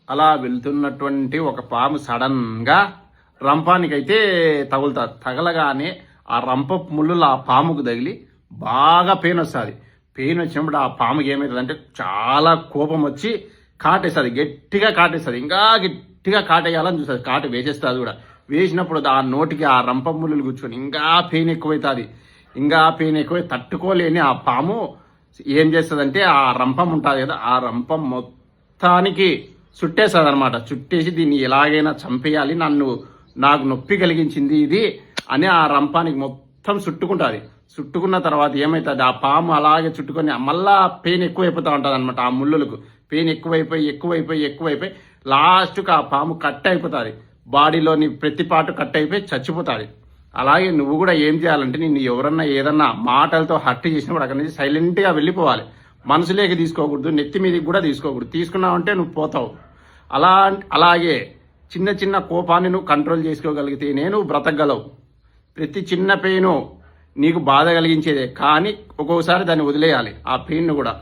అలా వెళ్తున్నటువంటి ఒక పాము సడన్గా రంపానికైతే తగులుతుంది. తగలగానే ఆ రంప ముళ్ళు ఆ పాముకు తగిలి బాగా పెయిన్ వస్తుంది. పెయిన్ వచ్చినప్పుడు ఆ పాముకి ఏమవుతుంది అంటే చాలా కోపం వచ్చి కాటేస్తుంది, గట్టిగా కాటేస్తుంది. ఇంకా గట్టిగా కాటేయాలని చూస్తుంది, కాటు వేసేస్తుంది కూడా. వేసినప్పుడు ఆ నోటికి ఆ రంప ముళ్ళు కూర్చొని ఇంకా పెయిన్ ఎక్కువవుతుంది. ఇంకా పెయిన్ ఎక్కువై తట్టుకోలేని ఆ పాము ఏం చేస్తుందంటే ఆ రంపం ఉంటుంది కదా, ఆ రంపం మొత్తానికి చుట్టేస్తుంది అనమాట. చుట్టేసి దీన్ని ఎలాగైనా చంపేయాలి, నాకు నొప్పి కలిగించింది ఇది అని ఆ రంపానికి మొత్తం చుట్టుకుంటుంది. చుట్టుకున్న తర్వాత ఏమవుతుంది, ఆ పాము అలాగే చుట్టుకొని మళ్ళా పెయిన్ ఎక్కువైపోతూ ఉంటుంది అనమాట. ఆ ముళ్ళులకు పెయిన్ ఎక్కువైపోయి లాస్ట్కి ఆ పాము కట్ అయిపోతుంది. బాడీలోని ప్రతి పాటు కట్ అయిపోయి చచ్చిపోతుంది. అలాగే నువ్వు కూడా ఏం చేయాలంటే, నిన్ను ఎవరన్నా ఏదన్నా మాటలతో హర్ట్ చేసినప్పుడు అక్కడి నుంచి సైలెంట్గా వెళ్ళిపోవాలి. మనసులోకి తీసుకోకూడదు, నెత్తి మీదకి కూడా తీసుకోకూడదు. తీసుకున్నావంటే నువ్వు పోతావు. అలాగే చిన్న చిన్న కోపాన్ని నువ్వు కంట్రోల్ చేసుకోగలిగితే నేను బ్రతకగలవు. ప్రతి చిన్న పెయిన్ నీకు బాధ కలిగించేదే, కానీ ఒక్కొక్కసారి దాన్ని వదిలేయాలి ఆ పెయిన్ కూడా.